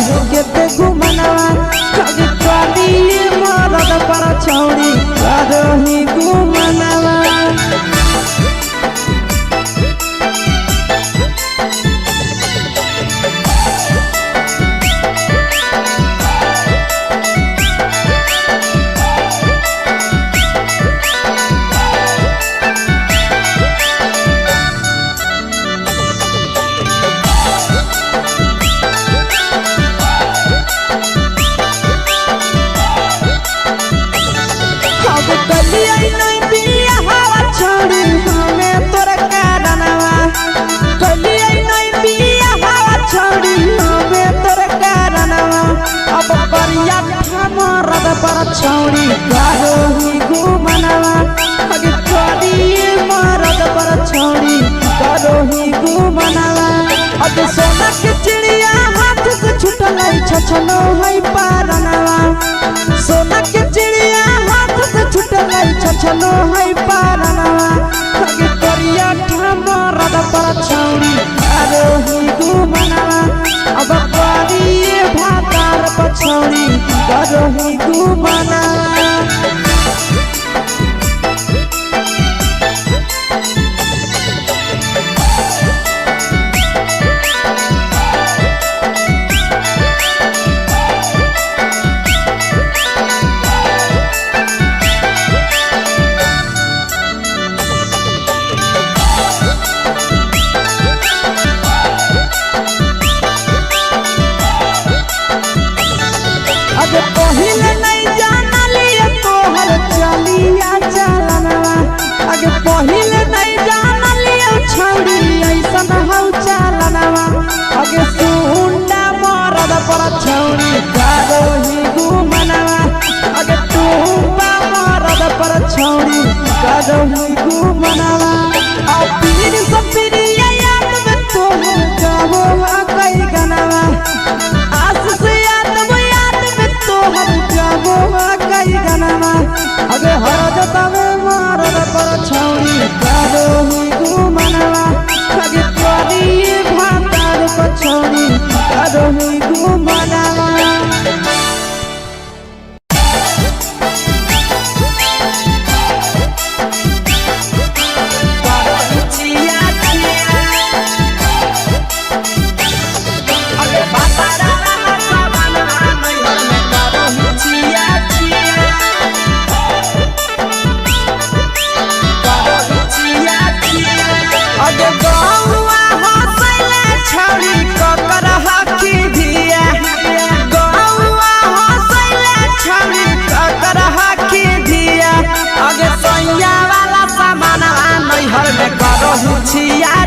रहे केते घुमनवा कभी पानी मरद पर छौड़ी करही घुमनवा पर छौड़ी करही घुमनवा अगे पानी मरद पर छौड़ी करही घुमनवा अगे सोना के चिड़िया हाथ से छूटल छछनो है पारनवा सोना के चिड़िया हाथ से छूटल छछनो है पारनवा अगे करिया मरद पर छौड़ी करही घुमनवा अब पानी भातार पर छौड़ी करही घुमनवा पहिले नहीं जानलिए तोहर चलिया चलनवा अगे पहिले नहीं जानलिए छौड़ी ऐसन हौ चलनवा अगे सुंडा मरद पर छौड़ी करही घुमनवा अगे टूपा मरद पर छौड़ी करही घुमनवा आ पीर सब पीरिया याद में तोहर गावो कई गनवा आस से अगे हरजता में मरद पर छौड़ी करही घुमनवा अगे पानी भातार पर छौड़ी करही घुमनवा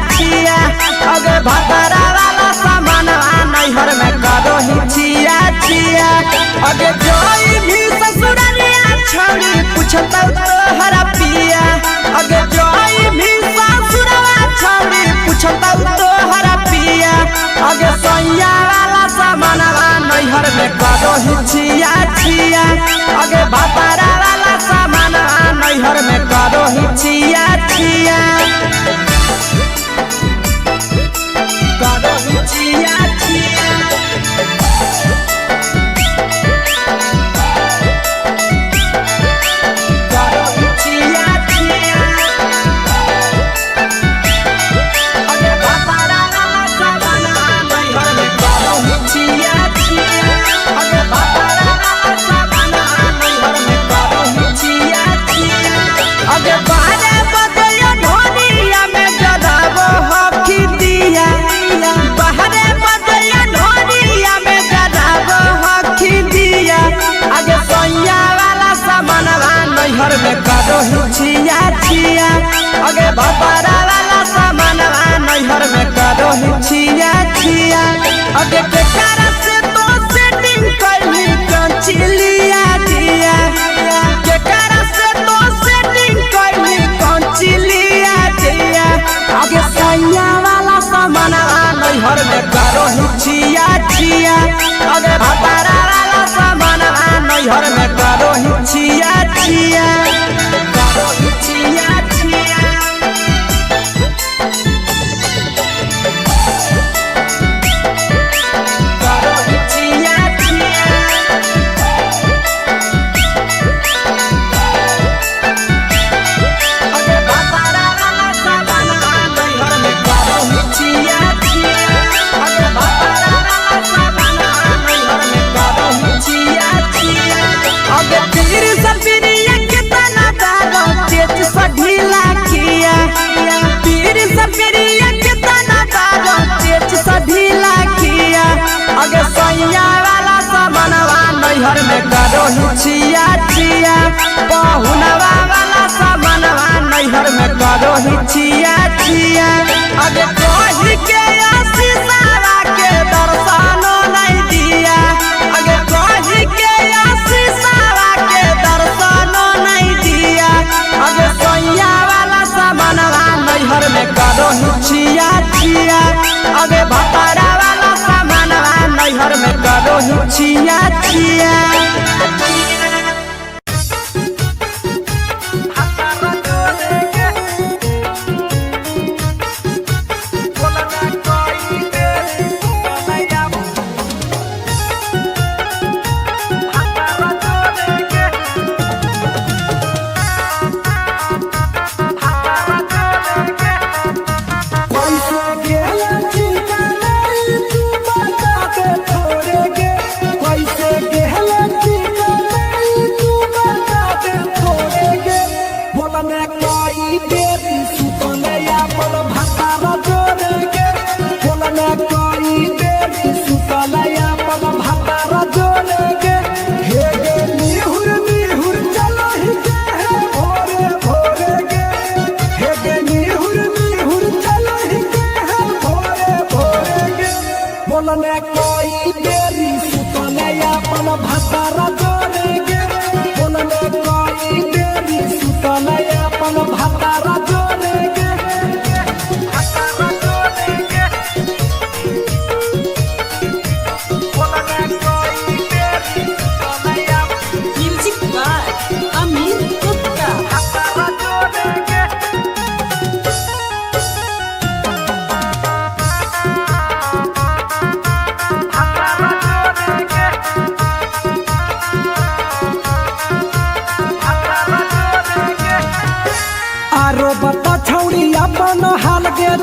अगे भतरा वाला सामान नैहर में करही छिया छिया अगे जोई भी ससुरलिया छौड़ी पूछतौ तोहरा पिया अगे जोई भी ससुरवा छौड़ी पूछतौ तोहरा पिया अगे सैया वाला सामान नैहर में करही छिया छिया अगे भतरा वाला सामान नैहर में करही छिया छिया करही छिया छिया करही छिया छिया अगे भतरा वाला सामान नैहर में करही छिया छिया अगे भतरा वाला सामान नैहर में करही छिया छिया अगे बारे बदलियो ढोलिया में जदाबो हकी दिया बाहरे बदलियो ढोलिया में जदाबो हकी दिया अगे सैया वाला सामान नैहर में करही छिया छिया अगे भतरा वाला सामान नैहर में करही छिया छिया अगे केकरा से तो सेटिंग करही कंचिलिया दिया केकरा से तो सेटिंग करही कंचिलिया दिया अगे सैया वाला सामान नैहर में करही छिया छिया अगे भतरा वाला सामान नैहर में करही छिया छिया करही छिया छिया नैहर में करो हिचिया छिया पहुनवा वाला सामानवा नैहर में करो हिचिया छिया अगे कही के आशीषवा के दर्शनो नहीं दिया अगे कही के आशीषवा के दर्शनो नहीं दिया अगे सोया वाला सामानवा नैहर में करो हिचिया छिया अगे भतारा वाला सामानवा नैहर में करो हिचिया छिया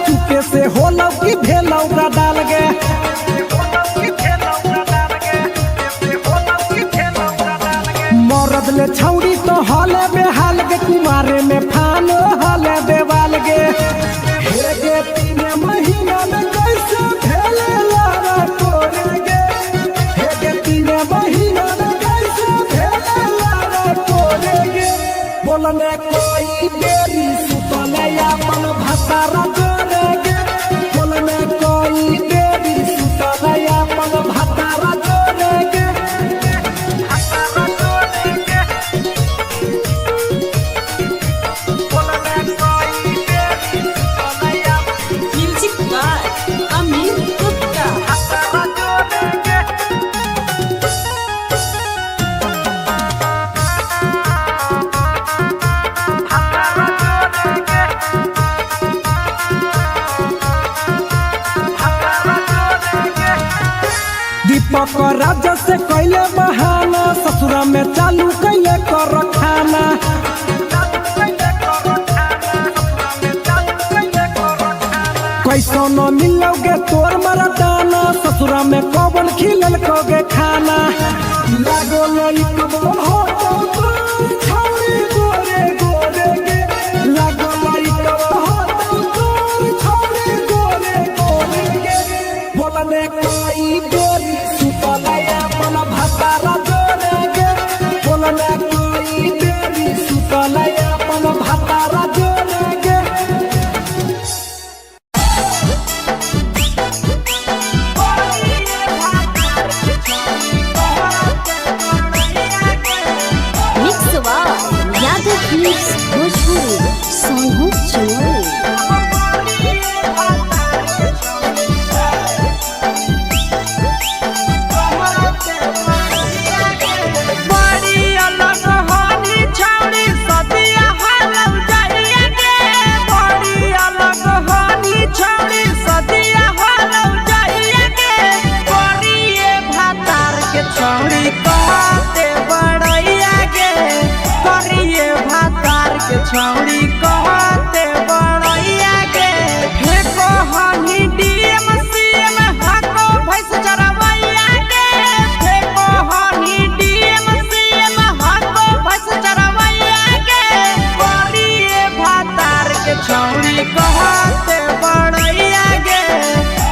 चुपे से होलौ की भेलौ का डाल गे मरद ले छौड़ी तो हले बेहाल गे कुमारे में फान हले देवाल गे हे गे 3 महीना में कैसे भेले लारा तोरे गे हे गे 3 महीना में कैसे भेले लारा तोरे गे बोलने कोई देरी सुतले अपन भतारा राजा से कैले बहाना ससुरा में चालू कैले कर खाना कैसो न मिलोगे तोर मरदाना ससुरा में कौन खिलल कोगे खाना लागो लइक हो छौरी गोरे गोरे गे लागो लइक हो छौरी गोरे गोरे गे बोलने कोई गोरी भतारा जोरे गे बोलने कोई देरी सुतले अपन भतारा जोरे गे मिक्सवा यादव फिल्म्स भोजपुरी सोनू चोरी छौड़ी कहते बड़ैया के फेको हनी डीएम सीएम हाको भैंस चरवैया के फेको हनी डीएम सीएम हाको भैंस चरवैया के करिए भातार के छौड़ी कहते बड़ैया के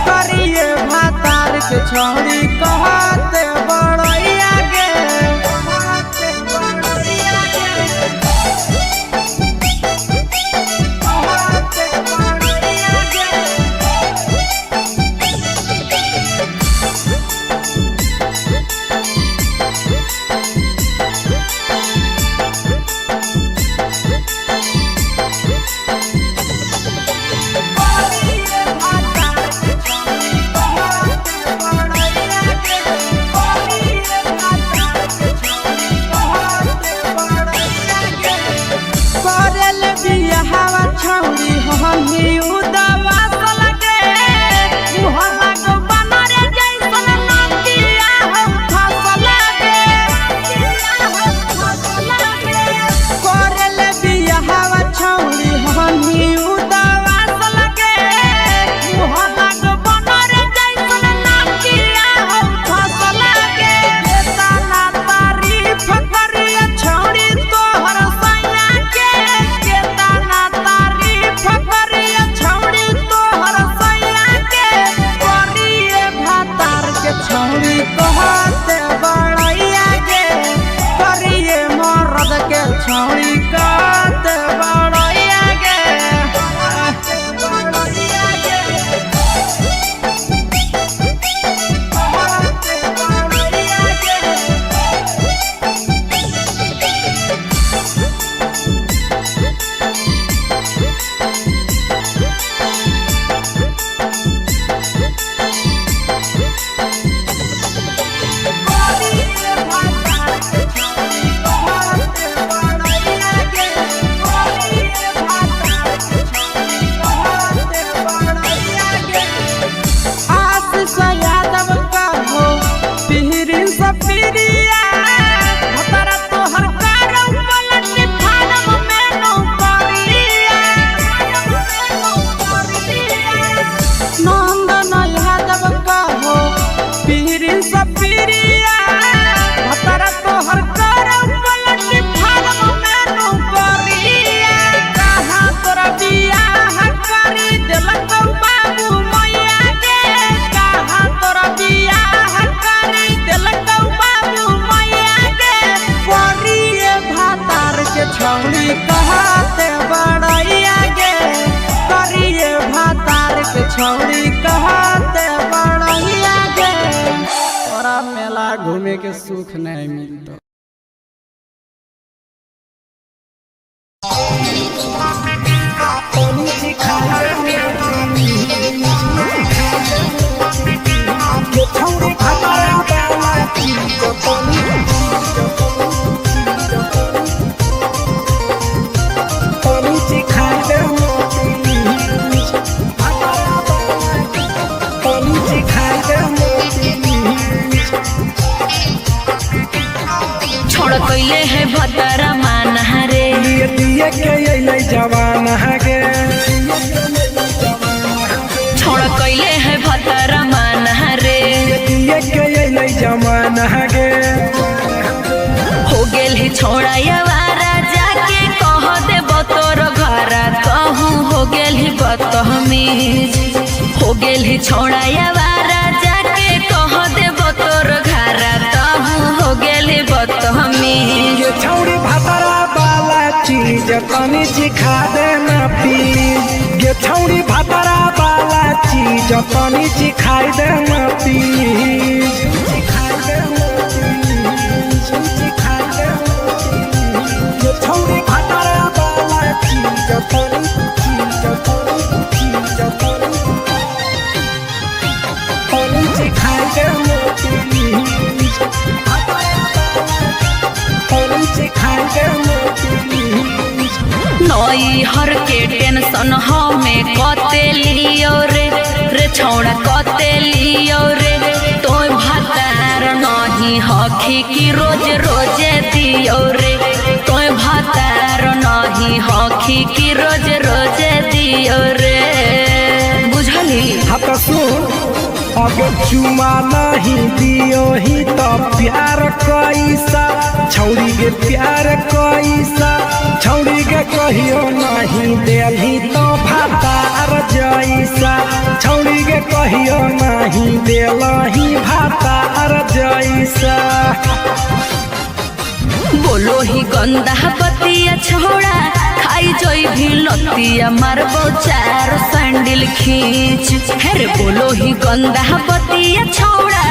करिए भातार के छौड़ी कहते बड़ैया के छौरी हमी उदवा लगे मुहला को बनरे जैसन नदिया हम फसल लगे करले बियाहवा छौरी हमी उदवा लगे मुहला को बनरे जैसन नदिया हम फसल लगे केतना तारीफ करिया छौरी तोहर सैया के केतना तारीफ करिया छौरी तोहर सैया के करिए भातार के छौरी कहते बड़ैया गे करिए मर्द के छौरी कहते बड़ैया गे बड़ैया गे कहते बड़ैया गे छौरी कहते बड़ैया गे करिए भातार के छौरी कहते बड़ैया गे तोरा मेला घूमे के सुख नहीं मिलता छोड़ कैले है भतरा मान रे दिए के अइलै जवान गे छोड़ कैले है भतरा मान रे दिए के अइलै जवान गे हो गेल ही छोड़ा यावारा जाके कह दे तोर घरा कहूँ हो गेल ही बदतमीज हो गेल ही छोड़ा यावारा जाके कह दे तोर घरा कहूँ हो गेल ही बदतमीज ये छौरी भातरा वाला चीज तनी सिखा देना प्लीज ये छौरी भातरा वाला चीज तनी सिखाई देना प्लीज सिखाई देना प्लीज सिखाई देना ये छौरी भातरा वाला चीज तनी सिखाई देना प्लीज नई हर के टेंशन हमें कते लियो रे छौड़ा कते लियो रे तो भातार नहीं हखी की रोज रोजे दियो रे तो भातार नहीं हखी की रोज रोजे दियो रे बुझली हाथ सुन अगर चुमा नहीं दियो ही तो प्यार कैसा छौरी के प्यार कैसा छौरी के कहियो नहीं देलही तो भातार जैसा छौरी के कहियो नहीं देलही भातार जैसा बोलो ही गंदा बतिया छोड़ा खाई जोई भी लतिया मारबो चार सैंडल खींच हेरे बोलो ही गंदा बतिया छोड़ा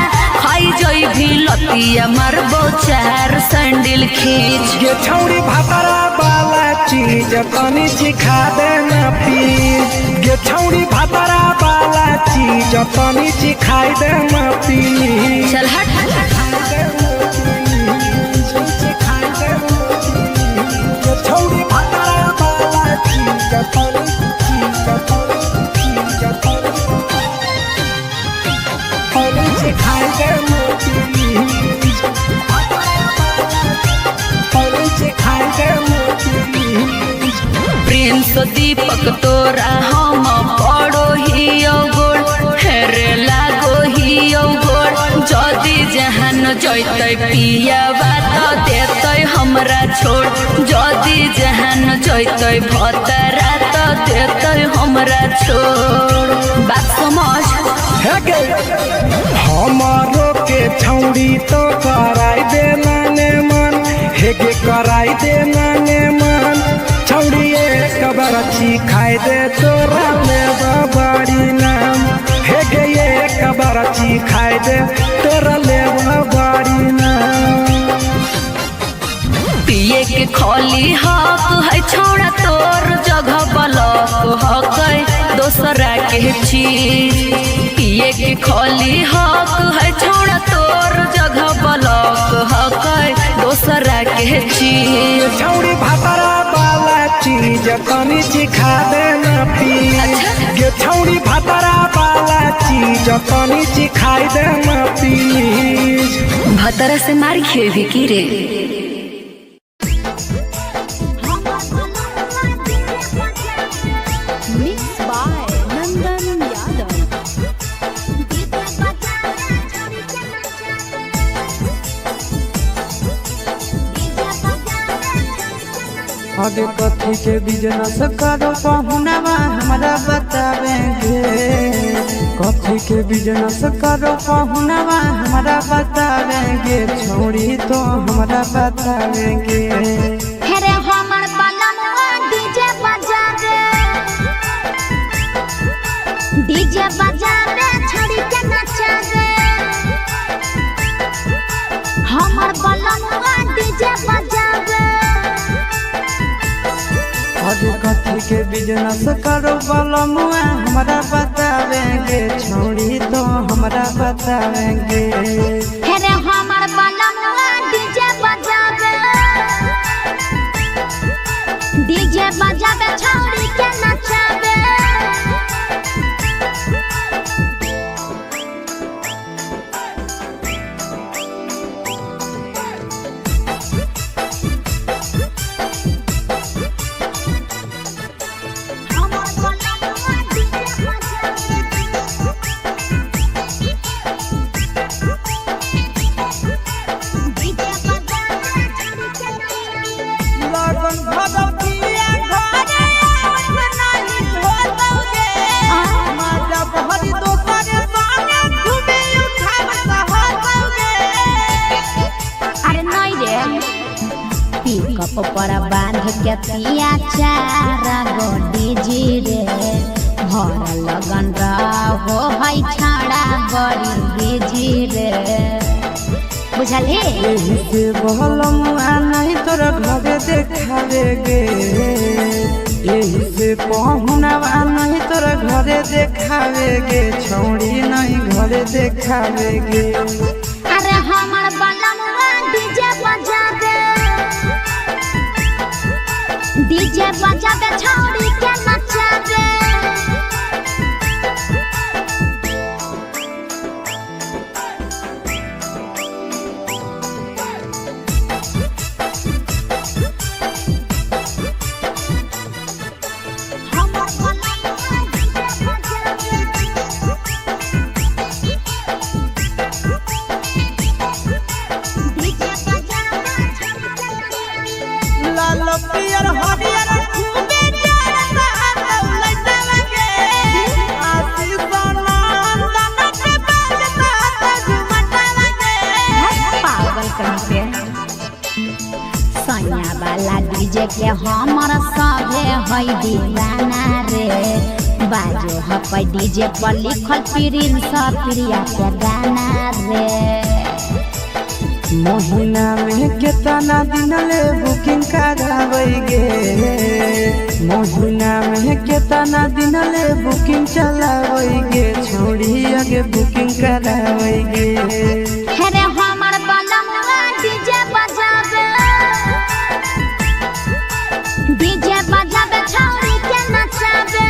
खाई जोई भी लतिया मारबो चार सैंडल खींच ये छौरी भातरा वाला चीज तनी सिखा देना प्लीज ये छौरी भातरा वाला चीज तनी सिखाई देना प्लीज चल हट छौरी भातरा वाला चीज तनी तोरा हम पड़ो ही गोड़ हेरे लागो ही गोड़ जदी जहान जैतै पिया बात देतै हमरा छोड़ जदी जहान जैतै भतरा त देतै हमरा छोड़ बात समझ हमारो के छौड़ी तो कराई दे नाने मन हेगे कराई दे नाने मन छौड़ी एक बरछी खाई दे तोरा लेबा बड़ी नाम हेगे एक बरछी खाई दे तोरा लेबा बड़ी नाम पिए के खोली हक है छोड़ा तोर जगह बलक हक दोसरा के चीज पिए के खोली हक है छोड़ा तोर जगह बलक हक दोसरा के चीज छौड़ी भातरा वाला चीज तनी चिखा दे ना प्लीज गे छौड़ी भातरा वाला चीज तनी चिखाई दे ना प्लीज भतरा से मार खेबी की रे मिक्स बाय नंदन यादव। आगे कथी के बिजनेस करो पहुनवा हमरा बतावेंगे कथी के बिजनेस करो पहुनवा हमरा बतावेंगे छोड़ी तो हमरा बतावेंगे हेरे हमर बलमुआ डीजे बजावे छड़ी के नचावे हमर बलमुआ डीजे बजावे आगे कथी के बिजनेस करो बलमुआ हमरा बतावेंगे छोड़ी तो हमरा बतावेंगे हेरे हमर बलमुआ डीजे बजावे छड़ी के नचावे पर बांध के पिया चारा गोडी जी रे भर लगन रहो है छाड़ा गरी जी रे बुझली यही से बलमुआ नहीं तोरा घरे देखावेगे यही से पहुनवा नहीं तोरा घरे देखावेगे छोड़ी नहीं घरे देखावेगे अरे हमर बलमुआ डीजे बजावे छौड़ी के नचावे लाल पियर हरियर खूबे सैया वाला डीजे के हमर सभे है दीवाना रे बाजो हपै डीजे पर लिखल प्रिंस प्रिया के गाना रे महीना में कितना दिन ले बुकिंग करावेगे महीना में कितना दिन ले बुकिंग चलावेगे छोड़ी आगे बुकिंग करावेगे हेरे हमर बलमुआ डीजे बजावे छौड़ी के नचावे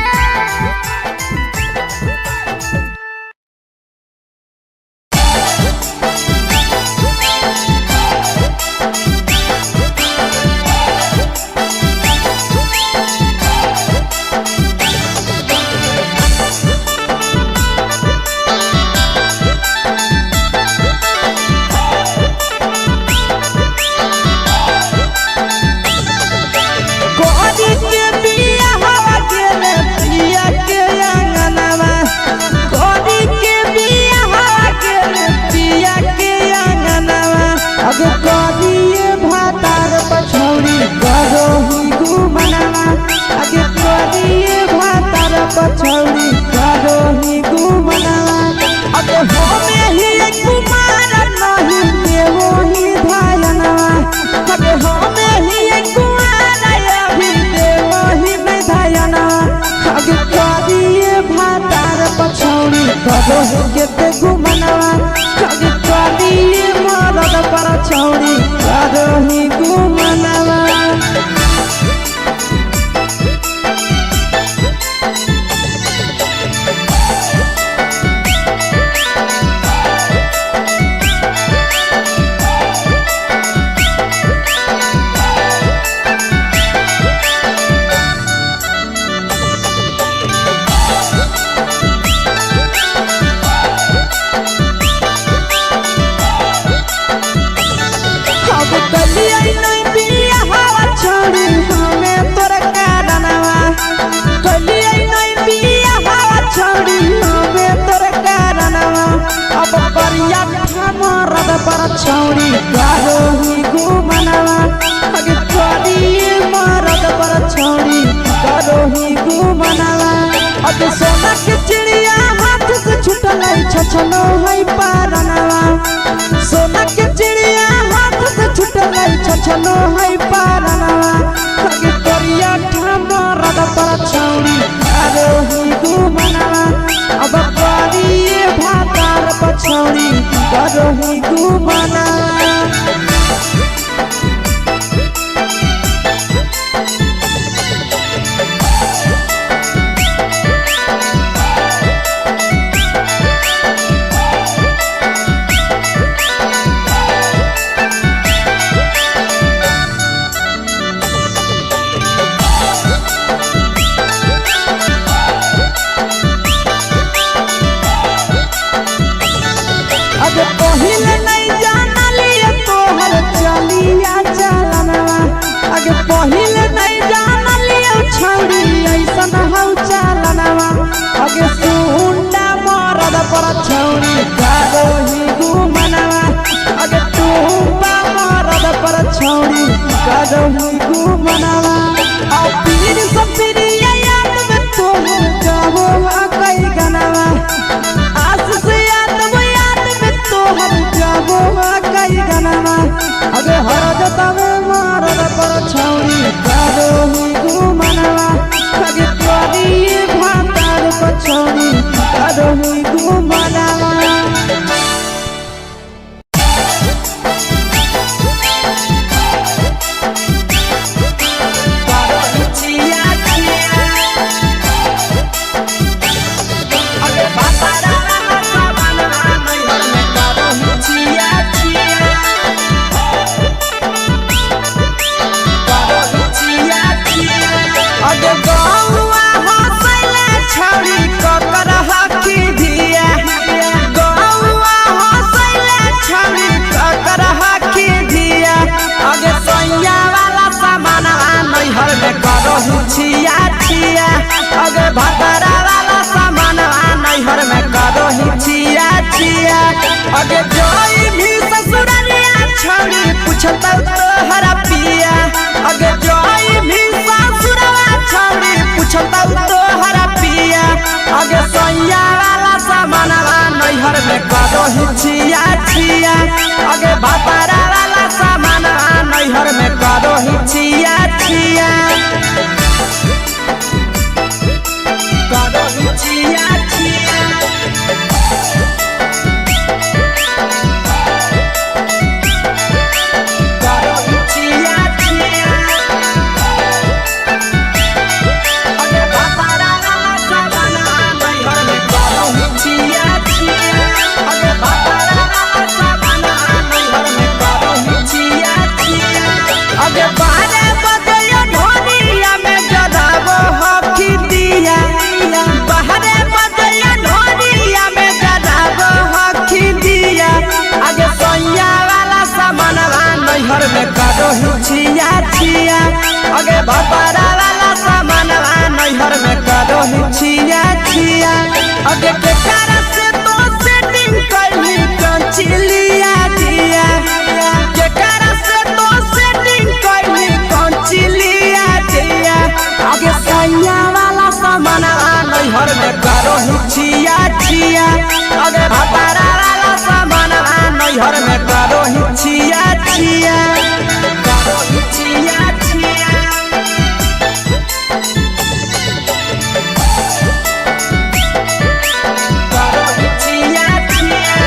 पर छौड़ी करोही घुमनवा अगे करिए मरद पर छौड़ी करोही घुमनवा अगे सोना के चिड़िया हाथ से छुटल छछनो है पारनवा सोना के चिड़िया हाथ से छुटल छछनो है पारनवा अगे करिया मरद पर छौड़ी करोही घुमनवा अब करिए भातार पर छौड़ी करोही घुमनवा अगे पहिले नहीं जानलिए तोहर चलिया चलनवा अगे पहिले नहीं जानलिए छौड़ी ऐसन हौ चलनवा अगे सुंडा मरद पर छौड़ी करोही घुमनवा अगे टूपा मरद पर छौड़ी करोही घुमनवा आ पीर सब पीरिया याद में तोहर गावो कई गनवा आस से तोहर जाबो कई गनवा अगे हरद तवे मरद पर छौड़ी करोही घुमनवा अगे करिए भातार पर छौड़ी करोही घुमनवा छिया छिया अगे भतरा वाला सामान नैहर में करोही छिया छिया अगे जोई भी ससुरालिया छौड़ी पूछता तोहरा पिया अगे जोई भी ससुरवा छौड़ी पूछता तोहरा पिया अगे सैया वाला सामान नैहर में करोही छिया छिया अगे भतरा वाला सामान नैहर में करोही छिया छिया करोही छिया छिया करोही छिया छिया अगे भतरा वाला सामान नैहर में करोही छिया छिया अगे भतरा वाला सामान नैहर में करोही छिया छिया अगे बारे बदयो ढोनिया में जदाबो हकी दिया बाहरे बदयो ढोनिया में जदाबो हकी दिया आगे सैया वाला सामान नैहर में करोही छिया छिया आगे भतरा वाला सामान नैहर में करोही छिया छिया आगे केकरा से तो सेटिंग कइली कंचिलिया दिया केकरा से तो सेटिंग कइली कंचिलिया दिया आगे सैया वाला सामान नैहर में करोही छिया छिया आगे भतरा वाला सामान नैहर में करोही छिया छिया करोही छिया छिया करोही छिया छिया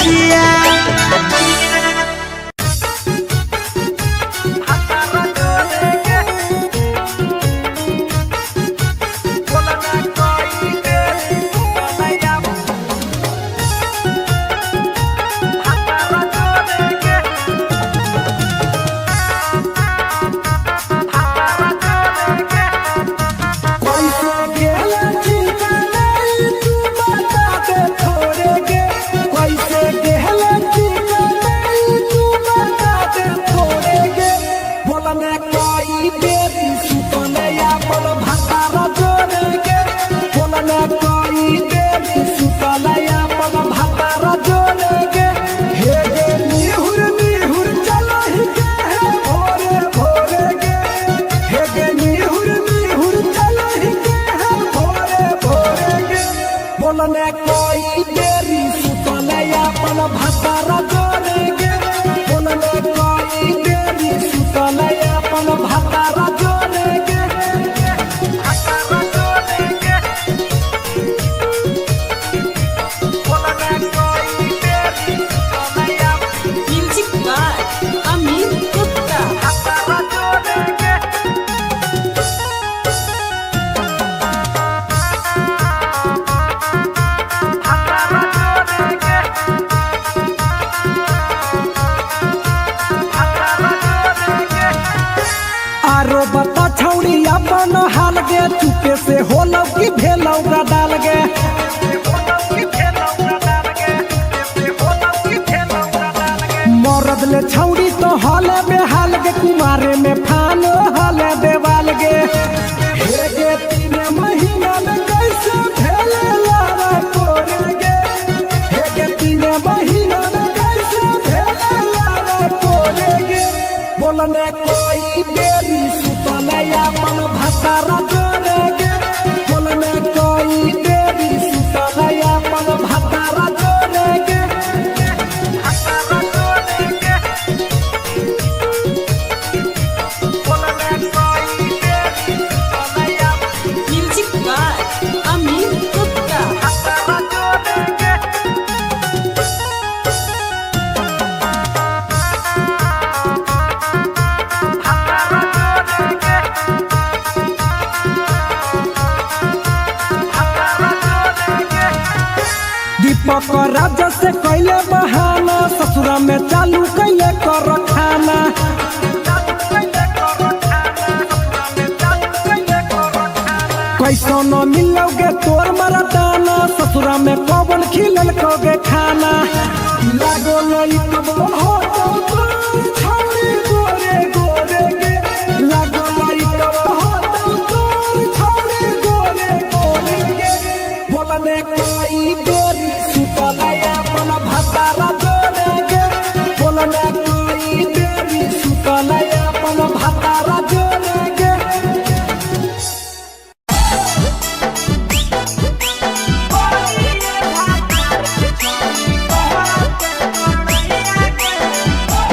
छिया बोलने कोई देरी सुतले अपन भतारा जोड़ेगे बोलने कोई देरी सुतले अपन भतारा जोड़ेगे भतारा जोड़ेगे बोलने कोई देरी सुतले अपन म्यूजिक बाय अमित गुप्ता भतारा जोड़ेगे आरो बता छौड़ी अपन हाल गे चुपे से होलौ की भेलौ का डाल गे मरद ले छौड़ी तो हले बेहाल गे कुमारे में फान हले देवाल गे हे गे 3 महीना में कैसे भेले लारा कोरेगे हे गे 3 महीना में कैसे भेले लारा कोरेगे बोलने कोई देरी सुतले अपन भतारा जोड़ेगे बोलने कोई देरी सुतले अपन भतारा जोड़ेगे भतारा जोड़ेगे बोलने कोई देरी सुतले अपन म्यूजिक बाय अमित गुप्ता भतारा जोड़ेगे दीपक राजा से कैले बहाना ससुरा में चालू कैले कर खाना कैसो न मिलोगे तोर मरदाना ससुरा में पवन खिलल कोगे खाना लागो लई कब हो छौड़ी गोरे गोरे गे लागो लई कब हो छौड़ी गोरे गोरे गे बोलने कोई देरी सुतले अपन भतारा जोड़ेगे बोलने कोई देरी सुतले अपन भतारा जोड़ेगे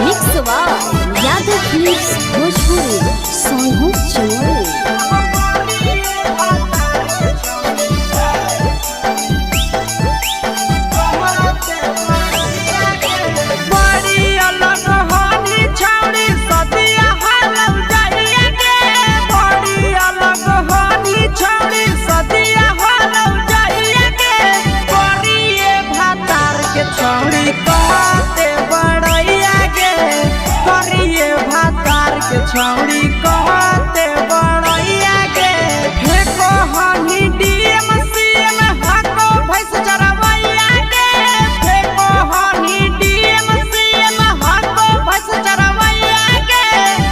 मिक्स यादव फिल्म्स भोजपुरी सोनू चोरी छौड़ी कहते बड़ैया गे फेको हनी डीएम सीएम हाको भैंस चरवैया गे फेको हनी डीएम सीएम हाको भैंस चरवैया गे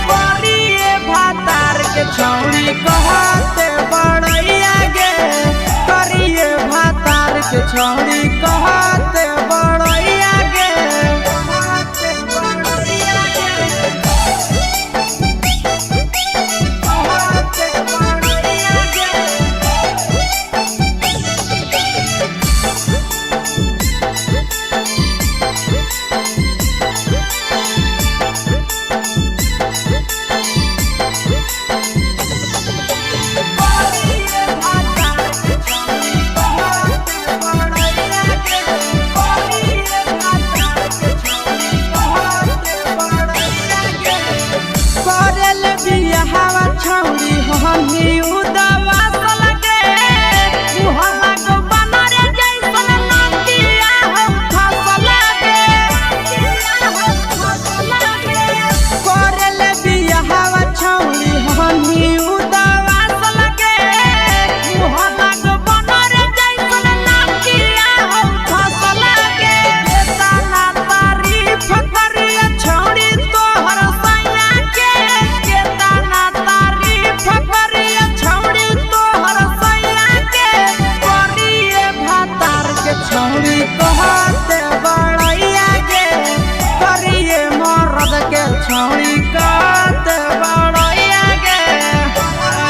करिए भातार के छौड़ी कहते बड़ैया गे करिए भातार के छौड़ी कहते बड़ैया गे कहते बड़ैया गे छौड़ी कहत बड़ैया गे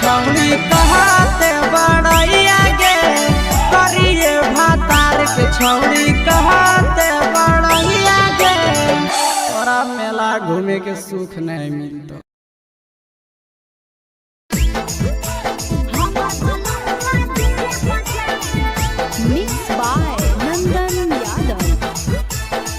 छौड़ी कहते बड़ैया गे करिए भातार के छौड़ी कहते बड़ैया गे तोरा मेला घूमे के सुख नहीं मिलता। मिक्स बाय नंदन यादव।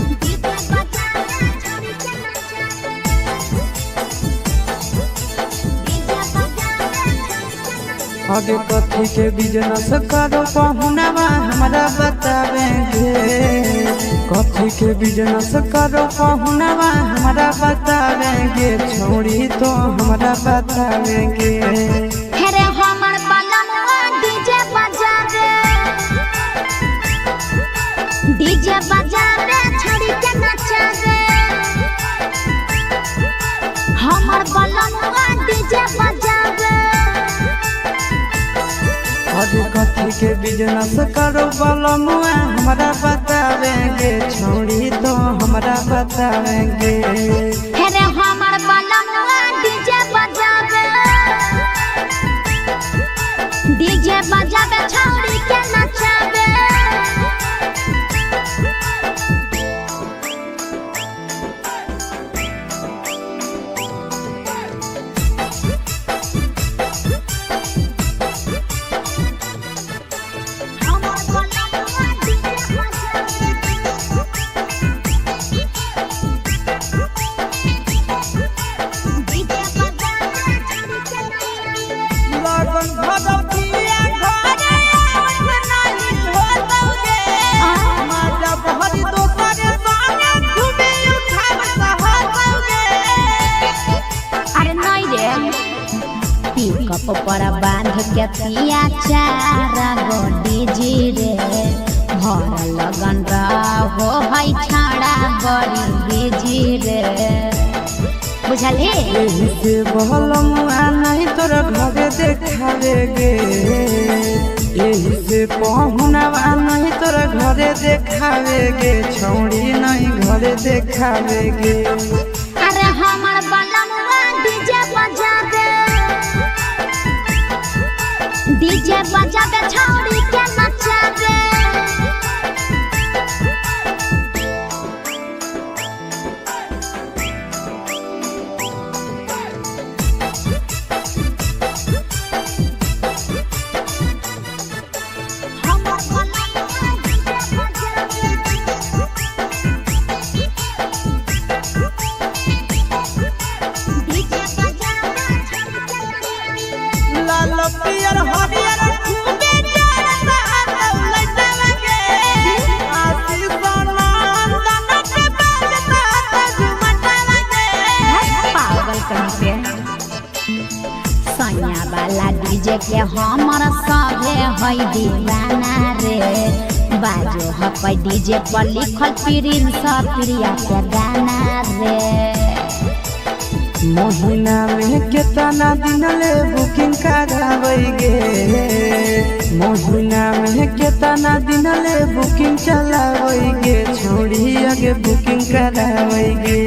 आगे कथी के बिजनेस करो पहुनावा हमरा बतावेंगे कथी के बिजनेस करो पहुनावा हमरा बतावेंगे छौड़ी तो हमरा बतावेंगे हेरे हमर बलमवा डीजे बजा रे छड़ी के नचा रे हमर बलमवा डीजे बजा रे आगे कथी के बिजनेस करो बलमुआ हमरा बतावेंगे छौड़ी तो हमरा बतावेंगे हेरे हमर बलमवा डीजे बजा रे छौड़ी के नचा रे कप पर बांध के पिया चारा गोडी जी रे भर लगन रहो है छाड़ा बड़ी बेजी रे बुझले एही से बहलमुआ नहीं तोरा घरे देखावेगे एही से पहुनावा नहीं तोरा घरे देखावेगे छौड़ी नहीं घरे देखावेगे अरे हमर बलमवा डीजे बजा दे छौड़ी के नचा रे पियर हरियर खूबे चढ़ता लइटा लगे आसी सोनंदन के बाजता झुमटा लगे पागल कहीं पे सैया वाला डीजे के हमर सभे है दीवाना रे बाजो हपै डीजे पर लिखल प्रिंस प्रिया के गाना रे महीना में कितना दिन ले बुकिंग करावेगे महीना में कितना दिन ले बुकिंग चलावेगे छोड़ी आगे बुकिंग करावेगे